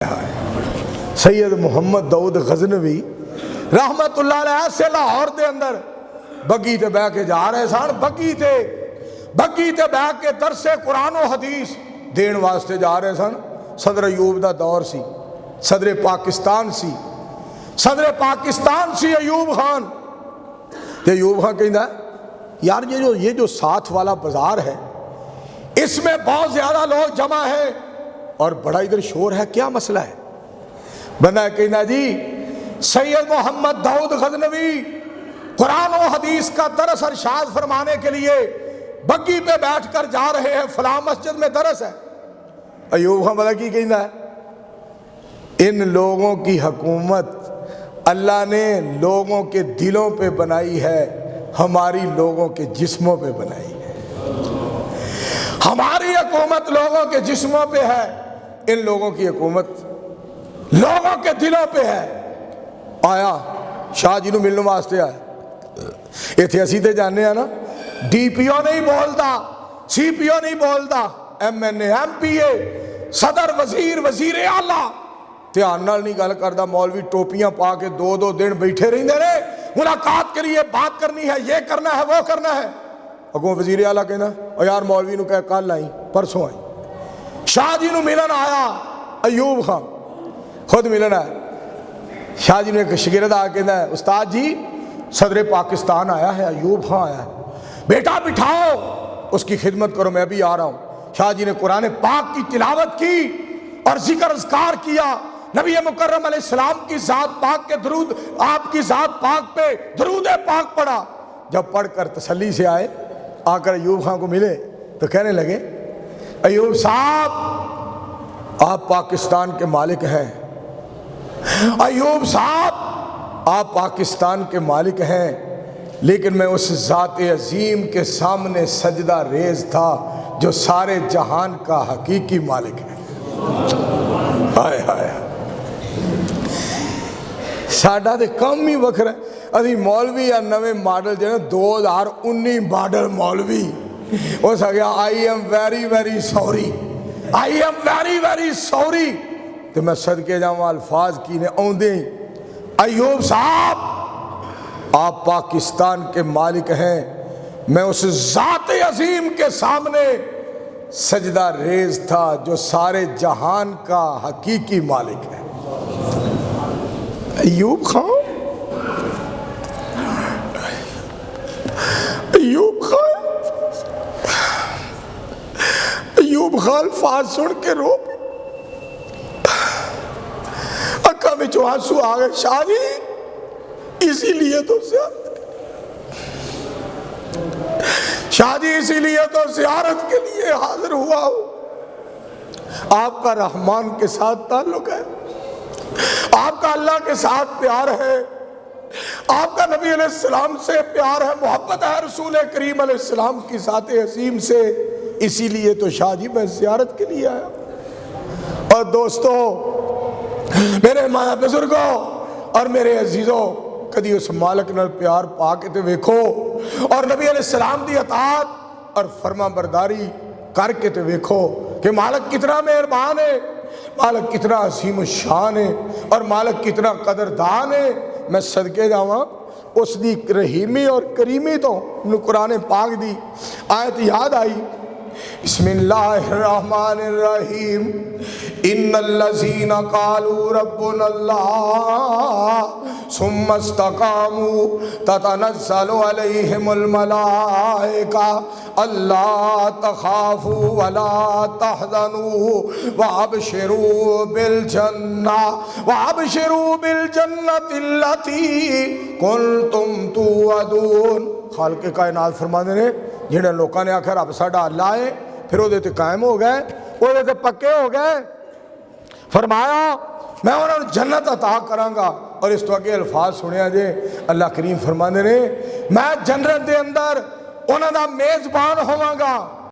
سید محمد داؤد غزنوی رحمت اللہ علیہ سے لاہور دے اندر بگی تے بہ کے جا رہے سن، بگی تے بہ کے درس قرآن و حدیث دین واسطے جا رہے سن۔ صدر ایوب دا دور سی، صدر پاکستان سی ایوب خان۔ تے ایوب خان کہندا یار یہ جو ساتھ والا بازار ہے اس میں بہت زیادہ لوگ جمع ہیں اور بڑا ادھر شور ہے، کیا مسئلہ ہے؟ بندہ کہنا جی سید محمد داؤد غزنوی قرآن و حدیث کا درس ارشاد فرمانے کے لیے بگی پہ بیٹھ کر جا رہے ہیں، فلاں مسجد میں درس ہے۔ ایوب خان بندہ کی کہنا ہے ان لوگوں کی حکومت اللہ نے لوگوں کے دلوں پہ بنائی ہے، ہماری لوگوں کے جسموں پہ بنائی ہے۔ ہماری حکومت لوگوں کے جسموں پہ ہے، ان لوگوں کی حکومت لوگوں کے دلوں پہ ہے۔ آیا شاہ جی نو ملنے واسطے آیا، ایتھے اسی تے جانے ہیں نا، ڈی پی او نہیں بولتا، سی پی او نہیں بولتا، ایم این اے، ایم پی اے، صدر، وزیر اعلیٰ دھیان نال نہیں گل کردا۔ مولوی ٹوپیاں پا کے دو دن بیٹھے رہندے نے، ملاقات کے لیے بات کرنی ہے، یہ کرنا ہے وہ کرنا ہے۔ اگوں وزیر اعلیٰ کہنا او یار مولوی نو کہ کل آئی پرسوں آئی۔ شاہ جی نو ملن آیا ایوب خان، خود ملن آیا۔ شاہ جی نے ایک شاگرد آ کے کہنا ہے استاد جی صدر پاکستان آیا ہے، ایوب خان آیا ہے، بیٹا بٹھاؤ اس کی خدمت کرو، میں بھی آ رہا ہوں۔ شاہ جی نے قرآن پاک کی تلاوت کی اور ذکر اذکار کیا، نبی مکرم علیہ السلام کی ذات پاک کے درود، آپ کی ذات پاک پہ درود پاک پڑھا۔ جب پڑھ کر تسلی سے آئے، آ کر ایوب خان کو ملے تو کہنے لگے ایوب صاحب آپ پاکستان کے مالک ہیں، ایوب صاحب آپ پاکستان کے مالک ہیں، لیکن میں اس ذات عظیم کے سامنے سجدہ ریز تھا جو سارے جہان کا حقیقی مالک ہے۔ ہائے ہائے، ساڈا تے کم ہی وکھرا ہے۔ ابھی مولوی یا نویں ماڈل جو ہے 2019 ماڈل مولوی ہو سکیا آئی ایم ویری سوری تو میں صدقے جاؤں الفاظ کی نے آؤندے ہی ایوب صاحب آپ پاکستان کے مالک ہیں، میں اس ذات عظیم کے سامنے سجدہ ریز تھا جو سارے جہان کا حقیقی مالک ہے۔ ایوب خان الفاظ سن کے رو اکھا میں جو آنسو آ گئے۔ شاہ جی اسی لیے تو زیارت کے لیے حاضر ہوا ہوں۔ آپ کا رحمان کے ساتھ تعلق ہے، آپ کا اللہ کے ساتھ پیار ہے، آپ کا نبی علیہ السلام سے پیار ہے، محبت ہے رسول کریم علیہ السلام کی ذات عظیم سے، اسی لیے تو شاہ جی میں زیارت کے لیے آیا۔ اور دوستو، میرے ماں بزرگوں اور میرے عزیزوں، کدی اس مالک نال پیار پا کے تے ویکھو اور نبی علیہ السلام دی اطاعت اور فرما برداری کر کے تے ویکھو کہ مالک کتنا مہربان ہے، مالک کتنا عظیم الشان ہے اور مالک کتنا قدردان ہے۔ میں صدقے جاواں اس دی رحیمی اور کریمی تو قرآن پاک دی آیت یاد آئی، بسم اللہ الرحمن الرحیم، ان الذین قالوا ربنا اللہ ثم استقاموا تتنزل علیہم الملائکہ الا تخافوا ولا تحزنوا وابشروا بالجنۃ التی کنتم توعدون۔ خالق کائنات فرماندے نے جنہیں لوکاں نے آخر رب ساڈا اللہ ہے، پھر وہ تے قائم ہو گئے، وہ تے پکے ہو گئے، فرمایا میں انہوں نے جنت عطا کراں گا۔ اور اس تو اگے الفاظ سنیا جے، اللہ کریم فرماندے نے میں جنت دے اندر انہوں دا میزبان ہواں گا۔